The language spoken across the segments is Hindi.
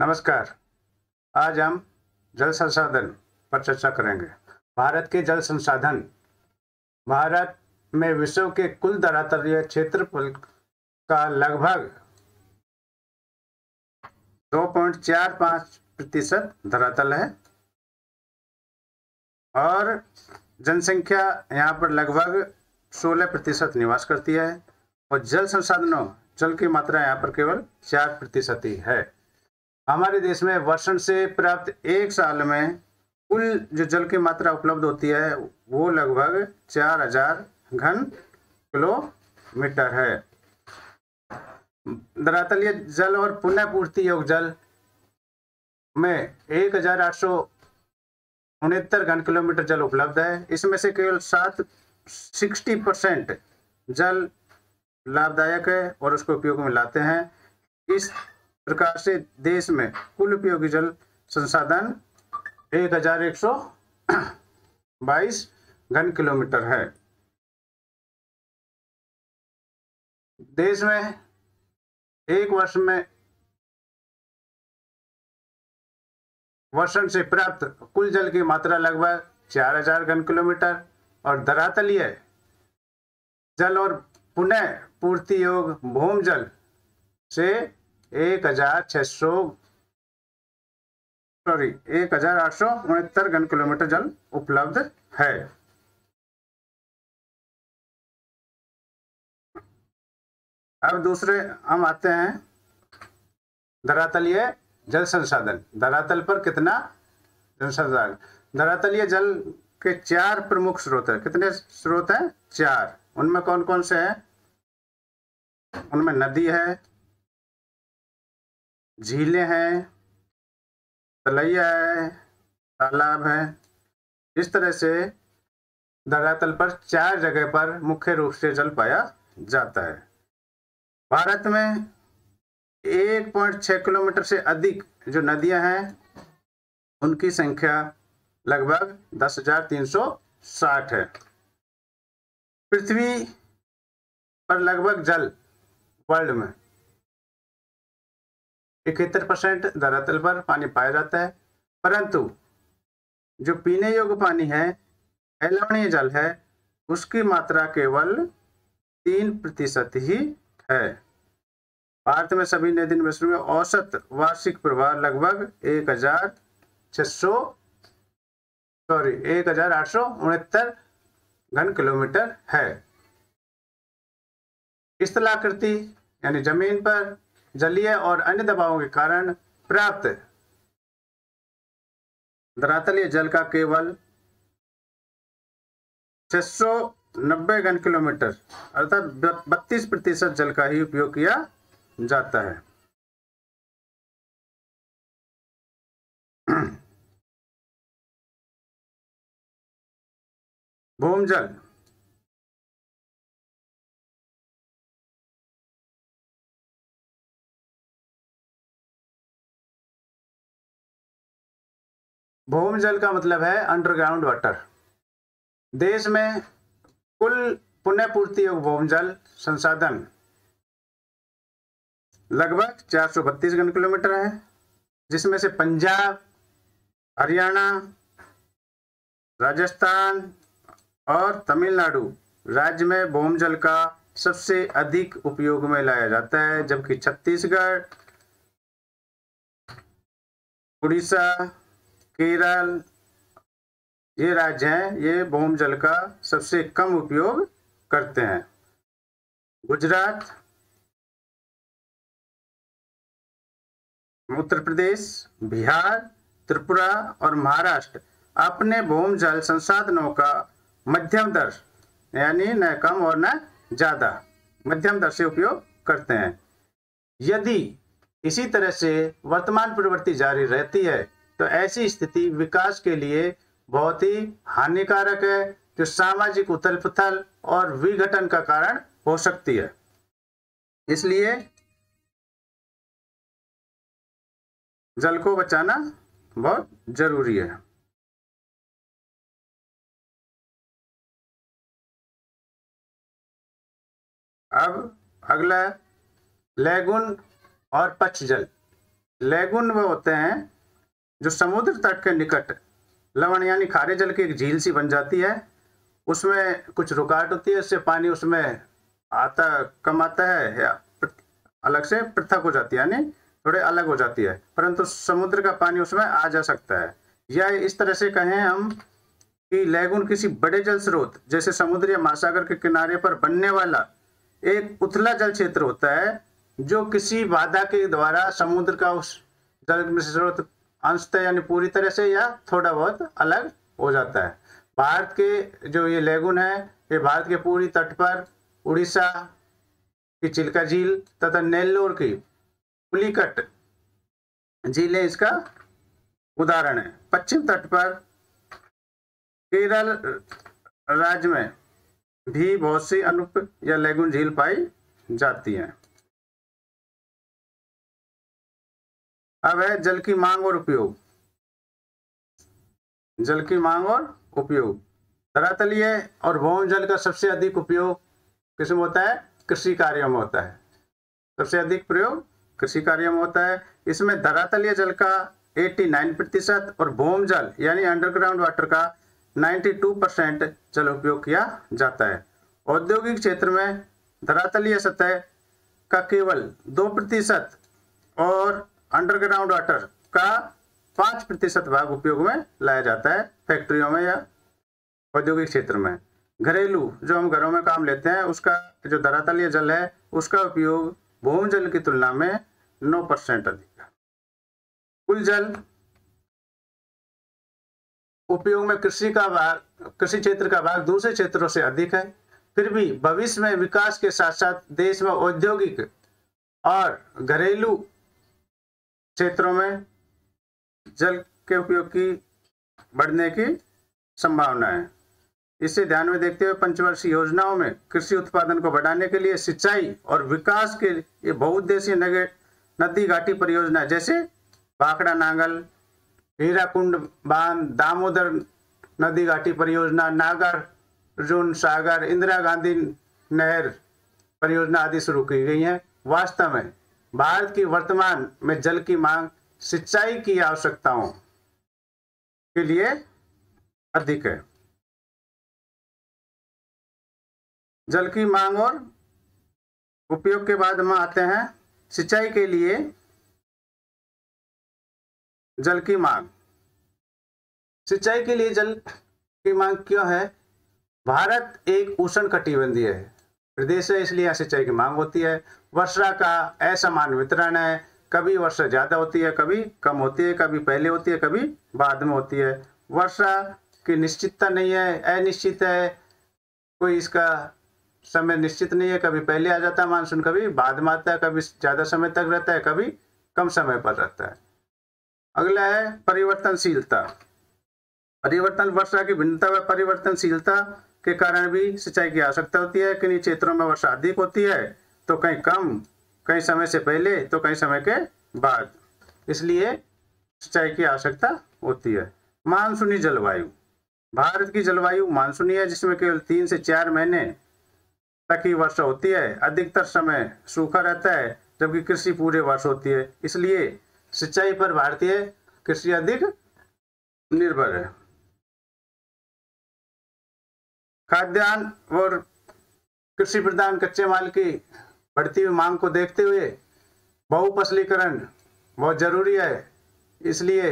नमस्कार। आज हम जल संसाधन पर चर्चा करेंगे। भारत के जल संसाधन भारत में विश्व के कुल धरातलीय क्षेत्रफल का लगभग 2.45% धरातल है और जनसंख्या यहाँ पर लगभग 16% निवास करती है और जल संसाधनों जल की मात्रा यहाँ पर केवल 4% ही है। हमारे देश में वर्षण से प्राप्त एक साल में कुल जो जल की मात्रा उपलब्ध होती है वो लगभग 4000 घन किलोमीटर है। धरातलीय जल और पुनः पूर्ति योग्य जल में 1869 घन किलोमीटर जल उपलब्ध है। इसमें से केवल 60% जल लाभदायक है और उसको उपयोग में लाते हैं। इस प्रकार से देश में कुल उपयोगी जल संसाधन 1122 घन किलोमीटर है। देश में एक वर्ष में वर्षण से प्राप्त कुल जल की मात्रा लगभग 4000 घन किलोमीटर और धरातलीय जल और पुनः पूर्ति योग्य भूमि जल से 1869 घन किलोमीटर जल उपलब्ध है। अब दूसरे हम आते हैं धरातलीय जल संसाधन। धरातल पर कितना जल संसाधन? धरातलीय जल के 4 प्रमुख स्रोत है। कितने स्रोत हैं? 4। उनमें कौन कौन से हैं? उनमें नदी है, झीलें हैं, तलैया है, तालाब है। इस तरह से धरातल पर 4 जगह पर मुख्य रूप से जल पाया जाता है। भारत में 1.6 किलोमीटर से अधिक जो नदियां हैं उनकी संख्या लगभग 10,360 है। पृथ्वी पर लगभग जल वर्ल्ड में 71% धरातल पर पानी पाया जाता है, परंतु जो पीने योग्य पानी है, अलवणीय जल है, उसकी मात्रा केवल 3% ही है। भारत में सभी नदी नदियों में औसत वार्षिक प्रवाह लगभग 1869 घन किलोमीटर है। स्थलाकृति यानी जमीन पर जलीय और अन्य दबावों के कारण प्राप्त धरातलीय जल का केवल 690 घन किलोमीटर अर्थात 32% जल का ही उपयोग किया जाता है। भूमि जल भूमि जल का मतलब है अंडरग्राउंड वाटर। देश में कुल पुनः पूर्ति योग्य भूमि जल संसाधन लगभग 432 घन किलोमीटर है, जिसमें से पंजाब, हरियाणा, राजस्थान और तमिलनाडु राज्य में भूमि जल का सबसे अधिक उपयोग में लाया जाता है, जबकि छत्तीसगढ़, उड़ीसा, केरल ये राज्य हैं, ये भूमि जल का सबसे कम उपयोग करते हैं। गुजरात, उत्तर प्रदेश, बिहार, त्रिपुरा और महाराष्ट्र अपने भूमि जल संसाधनों का मध्यम दर यानी न कम और न ज्यादा मध्यम दर से उपयोग करते हैं। यदि इसी तरह से वर्तमान प्रवृत्ति जारी रहती है तो ऐसी स्थिति विकास के लिए बहुत ही हानिकारक है, जो सामाजिक उथल पुथल और विघटन का कारण हो सकती है। इसलिए जल को बचाना बहुत जरूरी है। अब अगला लैगून और पक्ष जल। लेगुन वो होते हैं जो समुद्र तट के निकट लवण यानी खारे जल की एक झील सी बन जाती है, उसमें कुछ रुकावट होती है, इससे पानी उसमें कम आता है या अलग से पृथक हो जाती है, यानी थोड़े अलग हो जाती है, परंतु समुद्र का पानी उसमें आ जा सकता है। या इस तरह से कहें हम कि लेगुन किसी बड़े जल स्रोत जैसे समुद्र या महासागर के किनारे पर बनने वाला एक उथला जल क्षेत्र होता है, जो किसी बाधा के द्वारा समुद्र का उस जल स्रोत अंशतः यानी पूरी तरह से या थोड़ा बहुत अलग हो जाता है। भारत के जो ये लेगुन है, ये भारत के पूरी तट पर उड़ीसा की चिल्का झील तथा नेल्लोर की पुलिकट झीलें इसका उदाहरण है। पश्चिम तट पर केरल राज्य में भी बहुत सी अनुप या लेगुन झील पाई जाती हैं। अब है जल की मांग और उपयोग। जल की मांग और उपयोग। धरातलीय और भौम जल का सबसे अधिक उपयोग किसमें होता है? कृषि कार्यों में होता है। सबसे अधिक प्रयोग कृषि कार्यों में होता है। इसमें धरातलीय जल का 89% और भौम जल यानी अंडरग्राउंड वाटर का 92% जल उपयोग किया जाता है। औद्योगिक क्षेत्र में धरातलीय सतह का केवल 2% और अंडरग्राउंड वाटर का 5% भाग उपयोग में लाया जाता है, फैक्ट्रियों में या औद्योगिक क्षेत्र में। घरेलू जो हम घरों में काम लेते हैं उसका जो धरातलीय जल है उसका उपयोग भूमि जल की तुलना में 9% अधिक है। कुल जल उपयोग में कृषि क्षेत्र का भाग दूसरे क्षेत्रों से अधिक है। फिर भी भविष्य में विकास के साथ साथ देश में औद्योगिक और घरेलू क्षेत्रों में जल के उपयोग की बढ़ने की संभावना है। इसे ध्यान में देखते हुए पंचवर्षीय योजनाओं में कृषि उत्पादन को बढ़ाने के लिए सिंचाई और विकास के लिए बहुउद्देशीय नदी घाटी परियोजना जैसे भाखड़ा नांगल, हीराकुंड बांध, दामोदर नदी घाटी परियोजना, नागार्जुन सागर, इंदिरा गांधी नहर परियोजना आदि शुरू की गई हैं। वास्तव में भारत की वर्तमान में जल की मांग सिंचाई की आवश्यकताओं के लिए अधिक है। जल की मांग और उपयोग के बाद हम आते हैं सिंचाई के लिए जल की मांग। सिंचाई के लिए जल की मांग क्यों है? भारत एक उष्णकटिबंधीय प्रदेश है, इसलिए यहाँ सिंचाई की मांग होती है। वर्षा का असमान वितरण है, कभी वर्षा ज्यादा होती है, कभी कम होती है, कभी पहले होती है, कभी बाद में होती है। वर्षा की निश्चितता नहीं है, अनिश्चित है, कोई इसका समय निश्चित नहीं है, कभी पहले आ जाता है मानसून, कभी बाद में आता है, कभी ज्यादा समय तक रहता है, कभी कम समय पर रहता है। अगला है परिवर्तनशीलता। परिवर्तन वर्षा की भिन्नता व परिवर्तनशीलता के कारण भी सिंचाई की आवश्यकता होती है। किन्हीं क्षेत्रों में वर्षा अधिक होती है तो कहीं कम, कहीं समय से पहले तो कहीं समय के बाद, इसलिए सिंचाई की आवश्यकता होती है। मानसूनी जलवायु। भारत की जलवायु मानसूनी है, जिसमें केवल 3 से 4 महीने तक ही वर्षा होती है। अधिकतर समय सूखा रहता है, जबकि कृषि पूरे वर्ष होती है, इसलिए सिंचाई पर भारतीय कृषि अधिक निर्भर है। खाद्यान्न और कृषि प्रधान कच्चे माल की बढ़ती हुई मांग को देखते हुए बहुफसलीकरण बहुत जरूरी है। इसलिए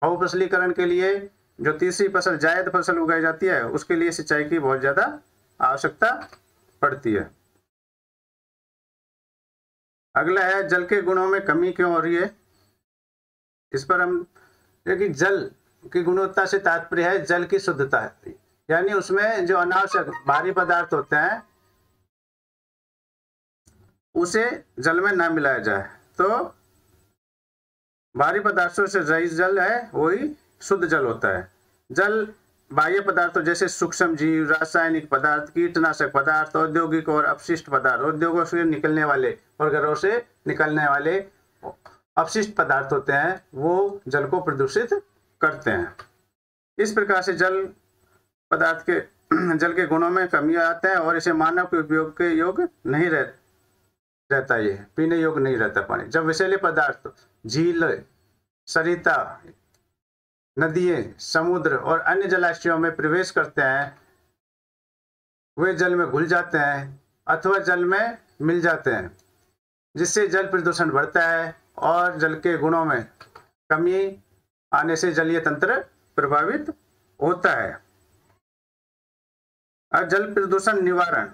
बहुफसलीकरण के लिए जो तीसरी फसल जायद फसल उगाई जाती है उसके लिए सिंचाई की बहुत ज्यादा आवश्यकता पड़ती है। अगला है जल के गुणों में कमी क्यों हो रही है। इस पर हम देखिए, जल की गुणवत्ता से तात्पर्य है जल की शुद्धता है, यानी उसमें जो अनावश्यक भारी पदार्थ होते हैं उसे जल में ना मिलाया जाए। तो भारी पदार्थों से रहित जल है वही शुद्ध जल होता है। जल बाह्य पदार्थों जैसे सूक्ष्म जीव, रासायनिक पदार्थ, कीटनाशक पदार्थ, औद्योगिक और अपशिष्ट पदार्थ, उद्योगों से निकलने वाले और घरों से निकलने वाले अपशिष्ट पदार्थ होते हैं, वो जल को प्रदूषित करते हैं। इस प्रकार से जल के गुणों में कमी आते हैं और इसे मानव के उपयोग के योग्य नहीं रहता है, ये पीने योग्य नहीं रहता पानी। जब विषैले पदार्थ झील, सरिता, नदियां, समुद्र और अन्य जलाशयों में प्रवेश करते हैं, वे जल में घुल जाते हैं अथवा जल में मिल जाते हैं, जिससे जल प्रदूषण बढ़ता है और जल के गुणों में कमी आने से जलीय तंत्र प्रभावित होता है। और जल प्रदूषण निवारण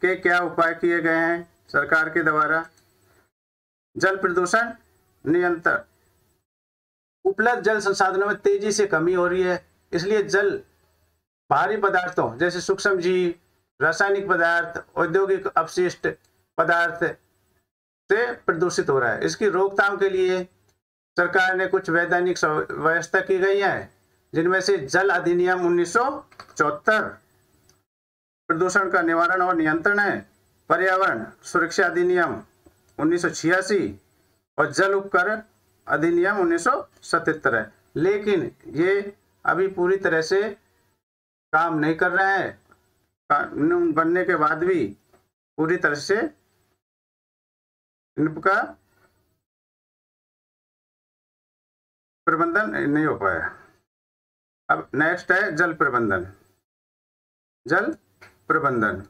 के क्या उपाय किए गए हैं सरकार के द्वारा? जल प्रदूषण नियंत्रण। उपलब्ध जल संसाधनों में तेजी से कमी हो रही है, इसलिए जल भारी पदार्थों जैसे सूक्ष्म जीव, रासायनिक पदार्थ, औद्योगिक अपशिष्ट पदार्थ से प्रदूषित हो रहा है। इसकी रोकथाम के लिए सरकार ने कुछ वैधानिक व्यवस्था की गई है, जिनमें से जल अधिनियम 1974 प्रदूषण का निवारण और नियंत्रण है, पर्यावरण सुरक्षा अधिनियम 1986 और जल उपकर अधिनियम 1977 है। लेकिन ये अभी पूरी तरह से काम नहीं कर रहे हैं। कानून बनने के बाद भी पूरी तरह से इनका प्रबंधन नहीं हो पाया। अब नेक्स्ट है जल प्रबंधन। जल प्रबंधन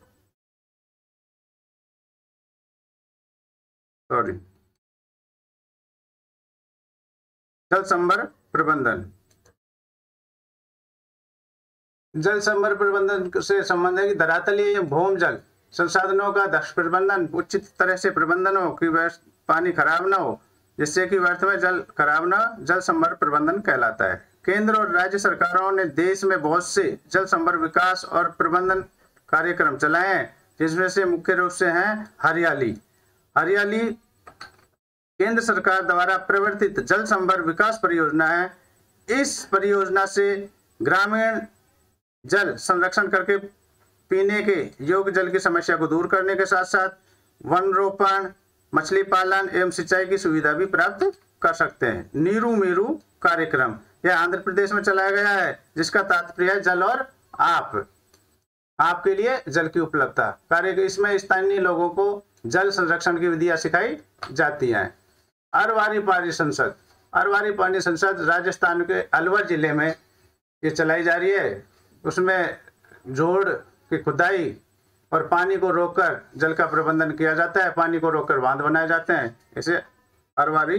जल संभर प्रबंधन। जल संभर प्रबंधन से संबंध है कि धरातलीय भूमि जल संसाधनों का दक्ष प्रबंधन, उचित तरह से प्रबंधन हो कि पानी खराब ना हो, जिससे कि व्यर्थ में जल खराब ना, जल संभर प्रबंधन कहलाता है। केंद्र और राज्य सरकारों ने देश में बहुत से जल संभर विकास और प्रबंधन कार्यक्रम चलाए हैं, जिसमें से मुख्य रूप से हैं हरियाली। हरियाली केंद्र सरकार द्वारा प्रवर्तित जल संभर विकास परियोजना है। इस परियोजना से ग्रामीण जल संरक्षण करके पीने के योग्य जल की समस्या को दूर करने के साथ साथ वन रोपण, मछली पालन एवं सिंचाई की सुविधा भी प्राप्त कर सकते हैं। नीरू मीरू कार्यक्रम यह आंध्र प्रदेश में चलाया गया है, जिसका तात्पर्य है जल और आपके लिए जल की उपलब्धता कार्य। इसमें स्थानीय लोगों को जल संरक्षण की विधियां सिखाई जाती हैं। अरवारी पानी संसद। अरवारी पानी संसद राजस्थान के अलवर जिले में ये चलाई जा रही है। उसमें जोड़ की खुदाई और पानी को रोककर जल का प्रबंधन किया जाता है। पानी को रोककर बांध बनाए जाते हैं, इसे अरवारी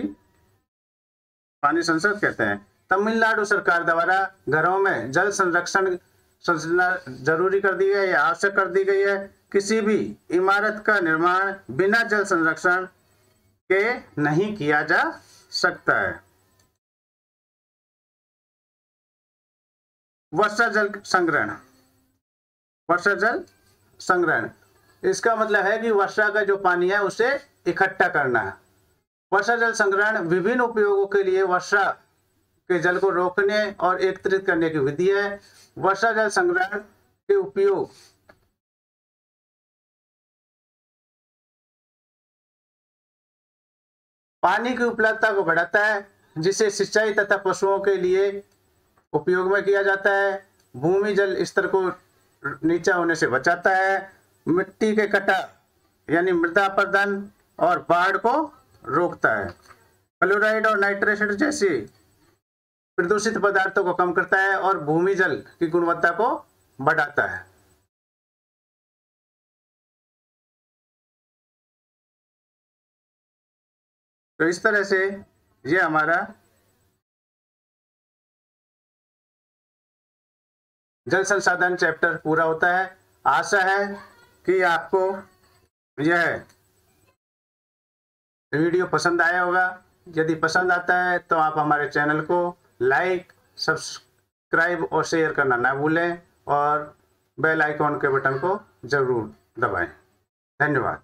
पानी संसद कहते हैं। तमिलनाडु सरकार द्वारा घरों में जल संरक्षण जरूरी कर दी गई है, आवश्यक कर दी गई है। किसी भी इमारत का निर्माण बिना जल संरक्षण के नहीं किया जा सकता है। वर्षा जल संग्रहण। वर्षा जल संग्रहण इसका मतलब है कि वर्षा का जो पानी है उसे इकट्ठा करना है। वर्षा जल संग्रहण विभिन्न उपयोगों के लिए वर्षा के जल को रोकने और एकत्रित करने की विधि है। वर्षा जल संग्रहण के उपयोग पानी की उपलब्धता को बढ़ाता है, जिसे सिंचाई तथा पशुओं के लिए उपयोग में किया जाता है। भूमि जल स्तर को नीचा होने से बचाता है। मिट्टी के कटाव यानी मृदा अपरदन और बाढ़ को रोकता है। फ्लोराइड और नाइट्रेट जैसी प्रदूषित पदार्थों को कम करता है और भूमि जल की गुणवत्ता को बढ़ाता है। तो इस तरह से ये हमारा जल संसाधन चैप्टर पूरा होता है। आशा है कि आपको यह वीडियो पसंद आया होगा। यदि पसंद आता है तो आप हमारे चैनल को लाइक, सब्सक्राइब और शेयर करना ना भूलें और बेल आइकॉन के बटन को जरूर दबाएं। धन्यवाद।